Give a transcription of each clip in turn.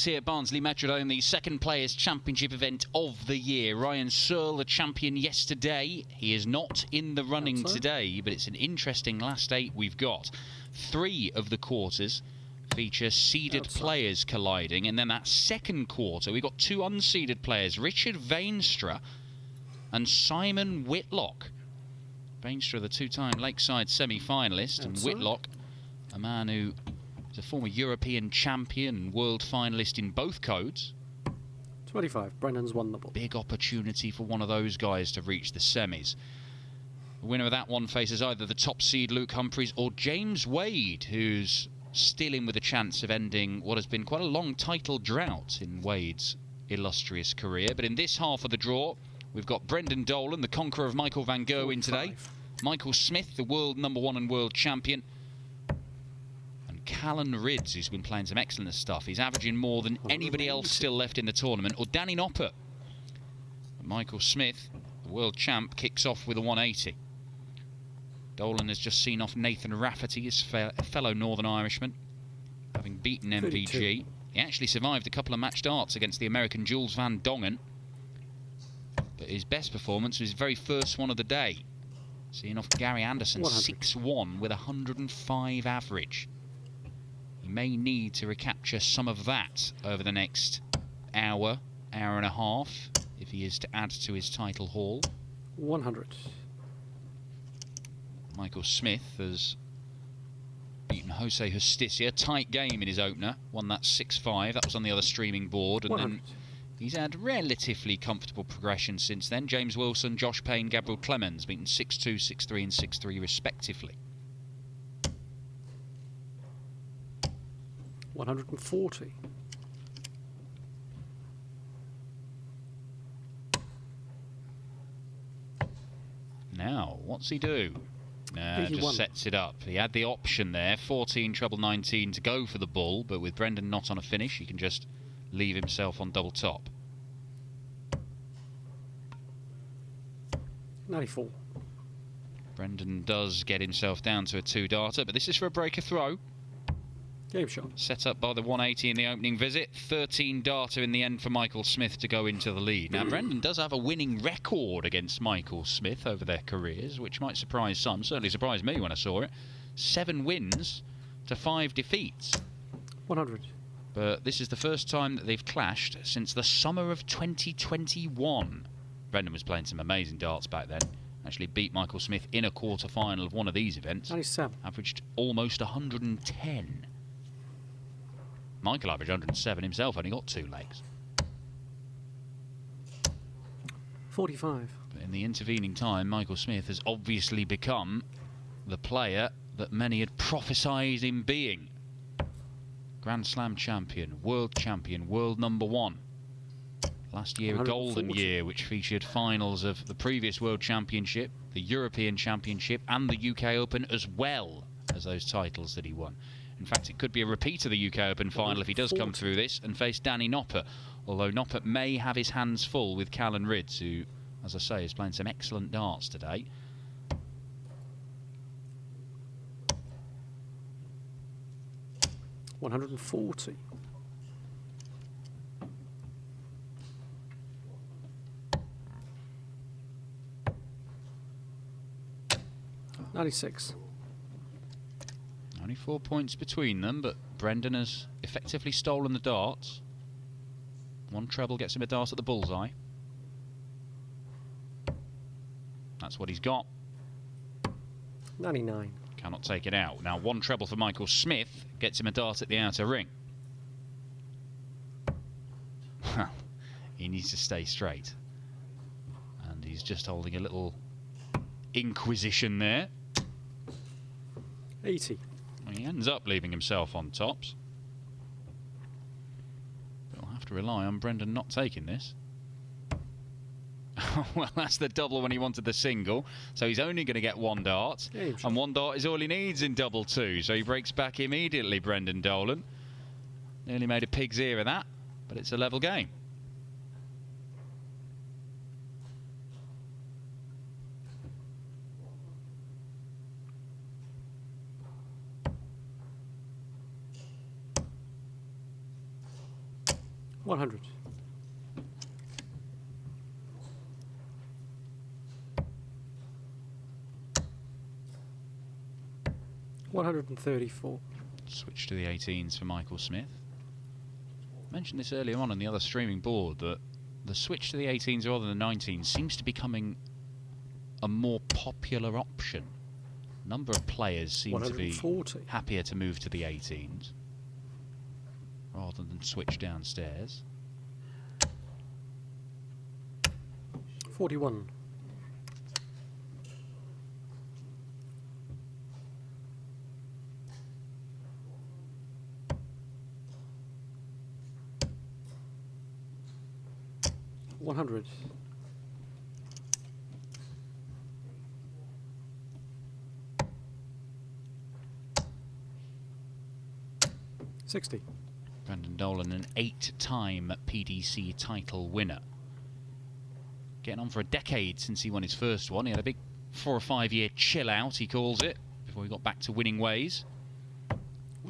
Here at Barnsley Metrodome, the second Players' Championship event of the year. Ryan Searle, the champion yesterday. He is not in the running today, but it's an interesting last 8 we've got. 3 of the quarters feature seeded players colliding, and then that second quarter we've got 2 unseeded players, Richard Veenstra and Simon Whitlock. Veenstra, the 2-time Lakeside semi-finalist, and Whitlock, a man who is a former European champion and world finalist in both codes. 25. Brennan's won the ball. Big opportunity for one of those guys to reach the semis. The winner of that one faces either the top seed Luke Humphreys or James Wade, who's still in with a chance of ending what has been quite a long title drought in Wade's illustrious career. But in this half of the draw, we've got Brendan Dolan, the conqueror of Michael van Gogh, in today. Michael Smith, the world #1 and world champion. Callan Rydz, who's been playing some excellent stuff. He's averaging more than anybody else still left in the tournament. Or Danny Noppert. Michael Smith, the world champ, kicks off with a 180. Dolan has just seen off Nathan Rafferty, his fellow Northern Irishman, having beaten MVG. 32. He actually survived a couple of match darts against the American Jules van Dongen. But his best performance was his very first one of the day, seeing off Gary Anderson 6-1 with 105 average. May need to recapture some of that over the next hour and a half if he is to add to his title haul. 100. Michael Smith has beaten Jose Justicia. Tight game in his opener. Won that 6-5. That was on the other streaming board. And 100. then he's had relatively comfortable progression since then. James Wilson, Josh Payne, Gabriel Clemens beaten 6-2, 6-3 and 6-3 respectively. 140. Now, what's he do? Just sets it up. He had the option there, 14 treble 19 to go for the bull, but with Brendan not on a finish, he can just leave himself on double top. 94. Brendan does get himself down to a 2-darter, but this is for a breaker throw. Game shot. Set up by the 180 in the opening visit. 13-darter in the end for Michael Smith to go into the lead. Now, Brendan does have a winning record against Michael Smith over their careers, which might surprise some. Certainly surprised me when I saw it. 7 wins to 5 defeats. 100. But this is the first time that they've clashed since the summer of 2021. Brendan was playing some amazing darts back then. Actually beat Michael Smith in a quarter-final of one of these events. 97. Averaged almost 110. Michael averaged 107 himself, only got 2 legs. 45. But in the intervening time, Michael Smith has obviously become the player that many had prophesied him being. Grand Slam champion, world #1. Last year, a golden year, which featured finals of the previous World Championship, the European Championship, and the UK Open, as well as those titles that he won. In fact, it could be a repeat of the UK Open final if he does come through this and face Danny Noppert. Although Noppert may have his hands full with Callan Rydz, who, as I say, is playing some excellent darts today. $140. $96. Only 4 points between them, but Brendan has effectively stolen the darts. 1 treble gets him a dart at the bullseye. That's what he's got. 99. Cannot take it out. Now 1 treble for Michael Smith gets him a dart at the outer ring. He needs to stay straight. And he's just holding a little inquisition there. 80. He ends up leaving himself on tops. But we'll have to rely on Brendan not taking this. Well, that's the double when he wanted the single. So he's only going to get 1 dart. And 1 dart is all he needs in double 2. So he breaks back immediately, Brendan Dolan. Nearly made a pig's ear of that, but it's a level game. 100. 134. Switch to the 18s for Michael Smith. I mentioned this earlier on the other streaming board that the switch to the 18s rather than the 19s seems to be becoming a more popular option. A number of players seem to be happier to move to the 18s rather than switch downstairs. 41. 100. 60. Brendan Dolan, an 8-time PDC title winner. Getting on for a decade since he won his first one. He had a big 4 or 5 year chill out, he calls it, before he got back to winning ways.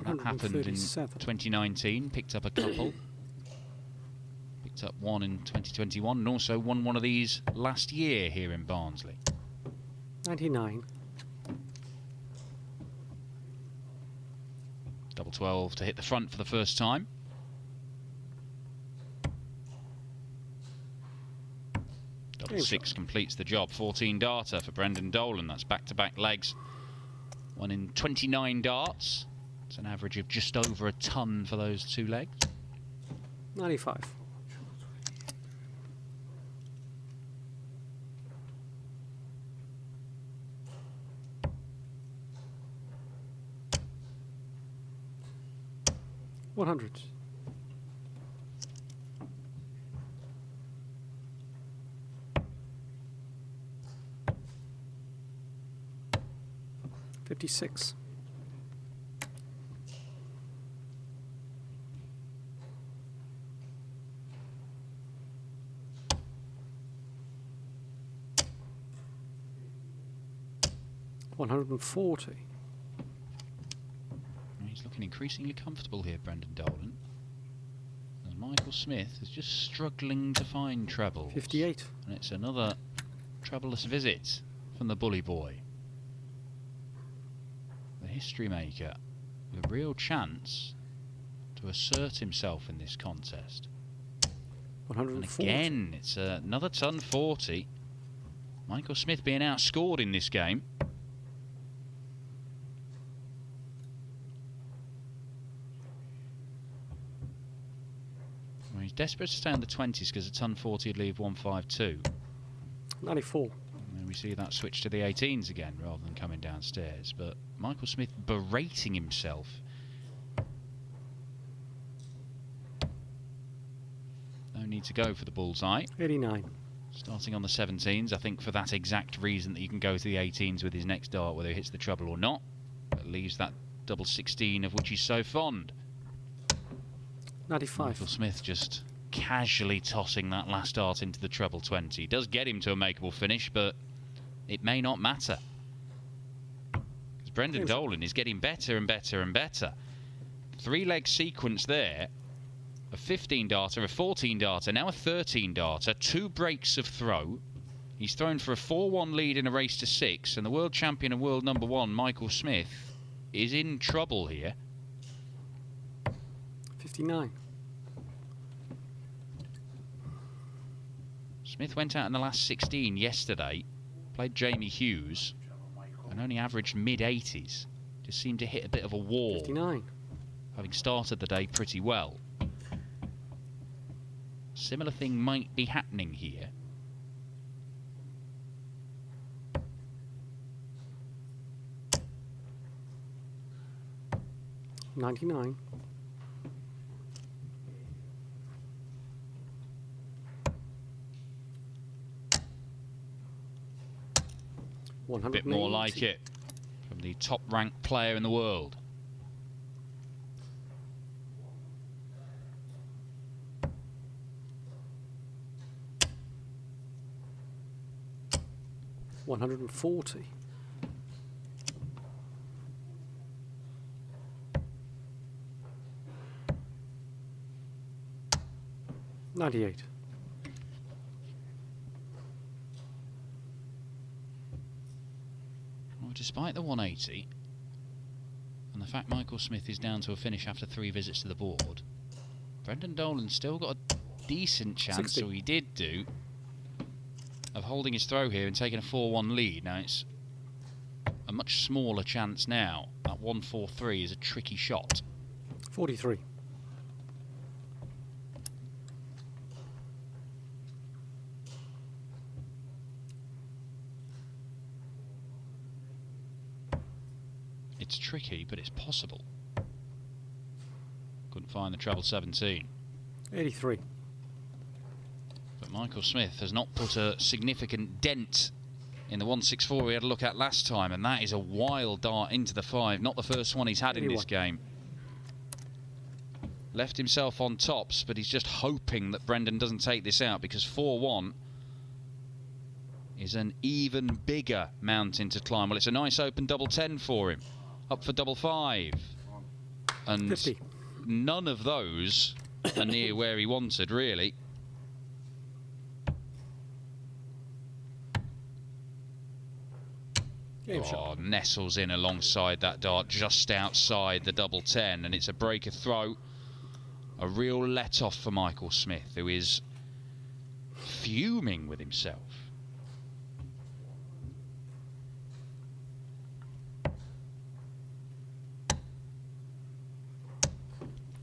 That happened in 2019, picked up a couple. Picked up one in 2021 and also won one of these last year here in Barnsley. 99. Double 12 to hit the front for the first time. Double 6 completes the job. 14 darter for Brendan Dolan. That's back-to-back legs. One in 29 darts. It's an average of just over a ton for those two legs. 95. 100. 56. 140. He's looking increasingly comfortable here, Brendan Dolan. As Michael Smith is just struggling to find trebles. 58. And it's another trebleless visit from the bully boy. The history maker with a real chance to assert himself in this contest. 140. And again, it's another ton 40. Michael Smith being outscored in this game. Well, he's desperate to stay on the 20s because a ton 40 would leave 152. 94. And we see that switch to the 18s again rather than coming downstairs. But Michael Smith berating himself. No need to go for the bullseye. 89. Starting on the 17s, I think for that exact reason that you can go to the 18s with his next dart, whether he hits the treble or not. But leaves that double 16 of which he's so fond. 95. Michael Smith just casually tossing that last dart into the treble 20. Does get him to a makeable finish, but it may not matter. Because Brendan Dolan is getting better and better and better. 3-leg sequence there. A 15 darter, a 14 darter, now a 13 darter, 2 breaks of throw. He's thrown for a 4-1 lead in a race to 6, and the world champion and world number 1, Michael Smith, is in trouble here. 59. Smith went out in the last 16 yesterday, played Jamie Hughes, and only averaged mid-80s. Just seemed to hit a bit of a wall. 59. Having started the day pretty well. Similar thing might be happening here. $99. 180. Bit more like it from the top-ranked player in the world. $140. 98. Well, despite the 180, and the fact Michael Smith is down to a finish after 3 visits to the board, Brendan Dolan's still got a decent chance, 60. or he did do, of holding his throw here and taking a 4-1 lead. Now it's a much smaller chance now. That 1-4-3 is a tricky shot. 43. It's tricky, but it's possible. Couldn't find the treble 17. 83. But Michael Smith has not put a significant dent in the 164 we had a look at last time, and that is a wild dart into the 5. Not the first one he's had in this game. Left himself on tops, but he's just hoping that Brendan doesn't take this out, because 4-1 is an even bigger mountain to climb. Well, it's a nice open double 10 for him. Up for double 5. And 50. None of those are near where he wanted, really. Game shot. Nestles in alongside that dart, just outside the double 10, and it's a breaker throw. A real let-off for Michael Smith, who is fuming with himself.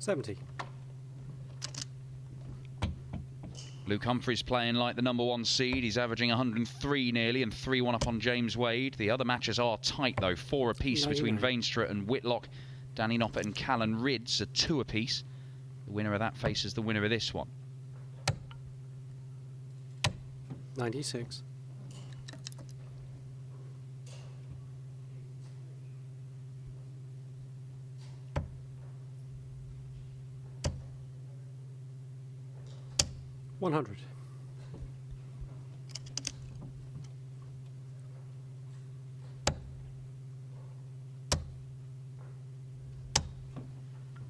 $70. Luke Humphries playing like the #1 seed. He's averaging 103 nearly, and 3-1 up on James Wade. The other matches are tight, though. 4 apiece between Veenstra and Whitlock. Danny Noppert and Callan Ridds are 2 apiece. The winner of that faces the winner of this one. 96. $100.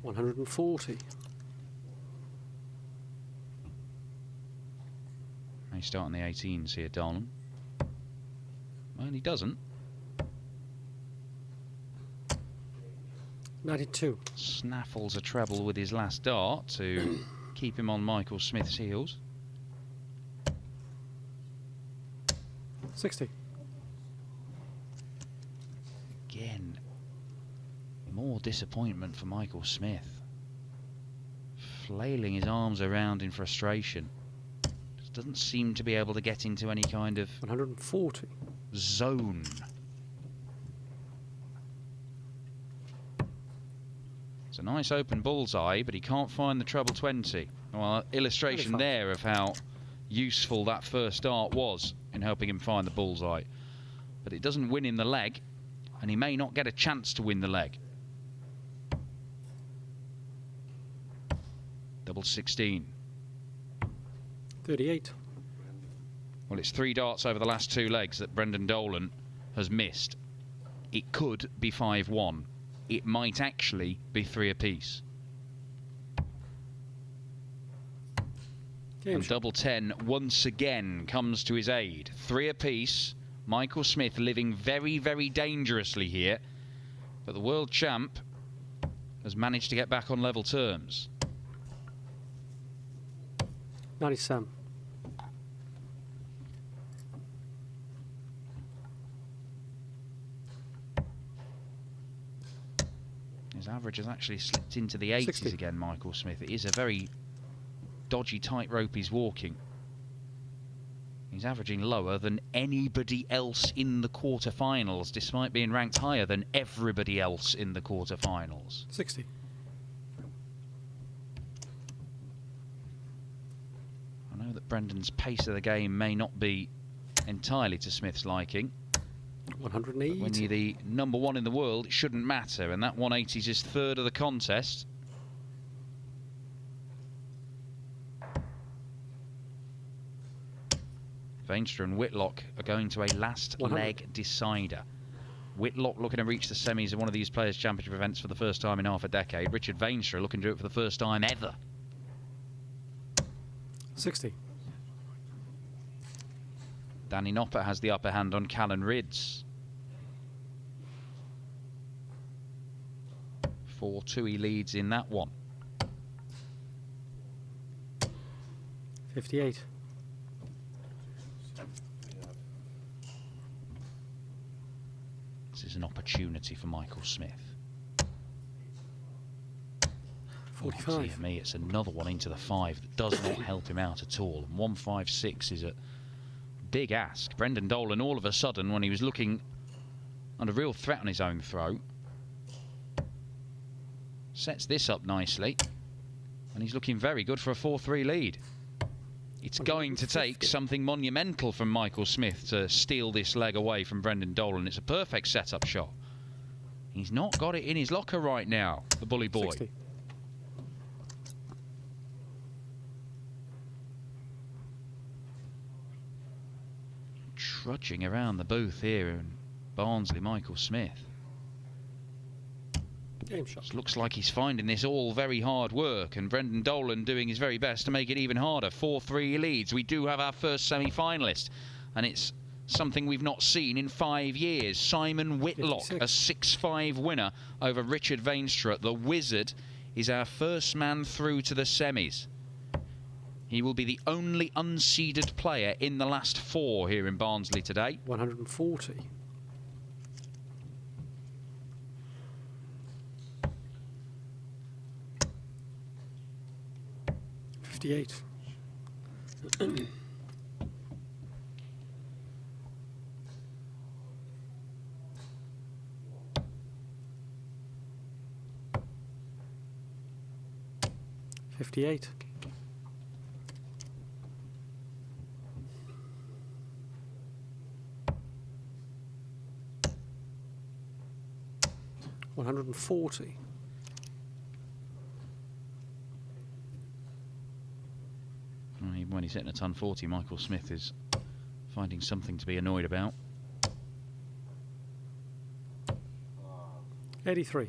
$140. May start on the 18s here, Dolan. Well, he doesn't. 92. Snaffles a treble with his last dart to keep him on Michael Smith's heels. 60. Again, more disappointment for Michael Smith. Flailing his arms around in frustration. Just doesn't seem to be able to get into any kind of 140. zone. It's a nice open bullseye, but he can't find the treble 20. Well, illustration 25. there of how useful that first dart was in helping him find the bullseye. But it doesn't win him the leg, and he may not get a chance to win the leg. Double 16. 38. Well, it's 3 darts over the last 2 legs that Brendan Dolan has missed. It could be 5-1. It might actually be 3 apiece. Game And shot. double 10 once again comes to his aid. 3 apiece. Michael Smith living very, very dangerously here. But the world champ has managed to get back on level terms. 97. His average has actually slipped into the 80s 60. again, Michael Smith. It is a very dodgy tightrope he's walking. He's averaging lower than anybody else in the quarterfinals, despite being ranked higher than everybody else in the quarterfinals. 60. I know that Brendan's pace of the game may not be entirely to Smith's liking. 180. When you're the #1 in the world, it shouldn't matter, and that 180 is his 3rd of the contest. Veenstra and Whitlock are going to a last 100. leg decider. Whitlock looking to reach the semis of one of these Players' Championship events for the first time in half a decade. Richard Veenstra looking to do it for the first time ever. 60. Danny Noppert has the upper hand on Callan Rids. 4-2 he leads in that one. 58. This is an opportunity for Michael Smith. 45. Oh, dear me, it's another one into the 5 that does not help him out at all. And 156 is a big ask. Brendan Dolan, all of a sudden, when he was looking under real threat on his own throw, sets this up nicely. And he's looking very good for a 4-3 lead. It's going to take something monumental from Michael Smith to steal this leg away from Brendan Dolan. It's a perfect setup shot. He's not got it in his locker right now, the bully boy. 60. Trudging around the booth here in Barnsley, Michael Smith. Game shot. Looks like he's finding this all very hard work, and Brendan Dolan doing his very best to make it even harder. 4-3 leads. We do have our first semi-finalist, and it's something we've not seen in 5 years. Simon Whitlock, 56. a 6-5 winner over Richard Veenstra. The Wizard is our first man through to the semis. He will be the only unseeded player in the last 4 here in Barnsley today. 140. 58. 58. 140. Even when he's hitting a ton 40, Michael Smith is finding something to be annoyed about. 83.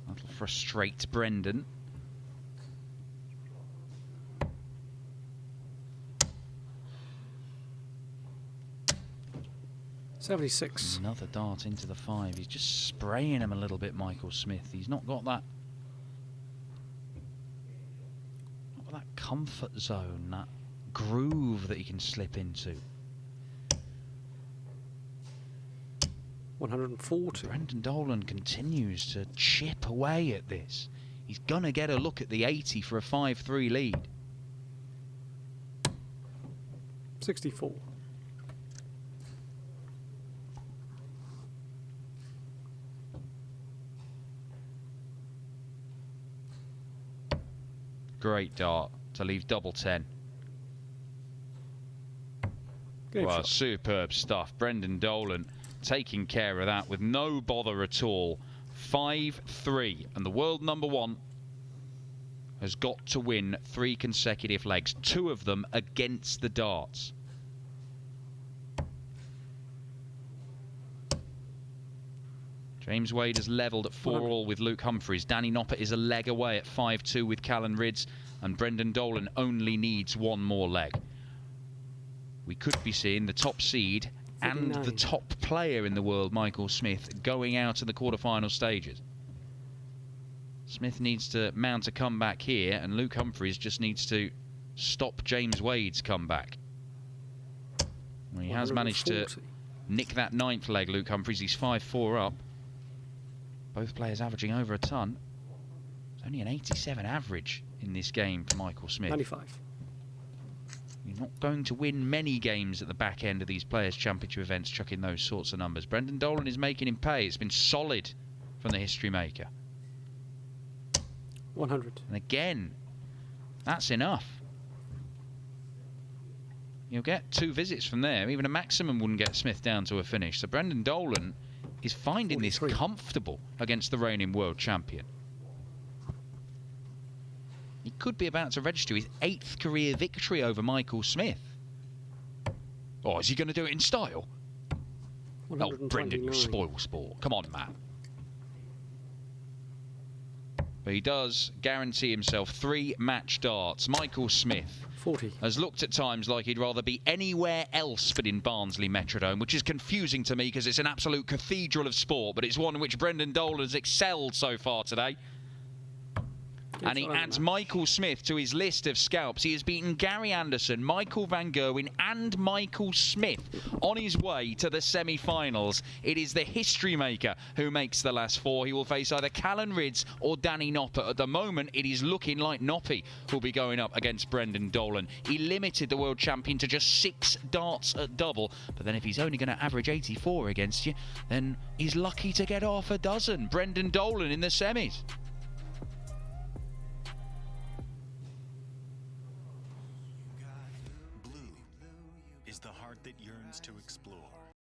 That'll frustrate Brendan. '76. Another dart into the 5. He's just spraying him a little bit, Michael Smith. He's not got that comfort zone, that groove that he can slip into. 140. Brendan Dolan continues to chip away at this. He's going to get a look at the 80 for a 5-3 lead. 64. Great dart to leave double 10. Game Well, shot. superb stuff. Brendan Dolan taking care of that with no bother at all. 5-3, and the world number 1 has got to win 3 consecutive legs, 2 of them against the darts. James Wade has levelled at 4-all with Luke Humphries. Danny Noppert is a leg away at 5-2 with Callan Rids, and Brendan Dolan only needs 1 more leg. We could be seeing the top seed and 39. the top player in the world, Michael Smith, going out in the quarter-final stages. Smith needs to mount a comeback here, and Luke Humphries just needs to stop James Wade's comeback. Well, he has managed to 140. nick that 9th leg, Luke Humphries. He's 5-4 up. Both players averaging over a ton. It's only an 87 average in this game for Michael Smith. 95. You're not going to win many games at the back end of these Players' Championship events chucking those sorts of numbers. Brendan Dolan is making him pay. It's been solid from the history maker. 100. And again, that's enough. You'll get 2 visits from there. Even a maximum wouldn't get Smith down to a finish. So Brendan Dolan is finding 43. this comfortable against the reigning world champion. He could be about to register his 8th career victory over Michael Smith. Oh, is he going to do it in style? Oh, Brendan, you 129. spoil sport. Come on, Matt. But he does guarantee himself 3 match darts. Michael Smith 40. has looked at times like he'd rather be anywhere else but in Barnsley Metrodome, which is confusing to me because it's an absolute cathedral of sport, but it's one in which Brendan Dolan has excelled so far today. And he adds Michael Smith to his list of scalps. He has beaten Gary Anderson, Michael Van Gerwen and Michael Smith on his way to the semi-finals. It is the history maker who makes the last 4. He will face either Callan Rids or Danny Noppert. At the moment, it is looking like Noppy will be going up against Brendan Dolan. He limited the world champion to just 6 darts at double. But then if he's only going to average 84 against you, then he's lucky to get half a dozen. Brendan Dolan in the semis.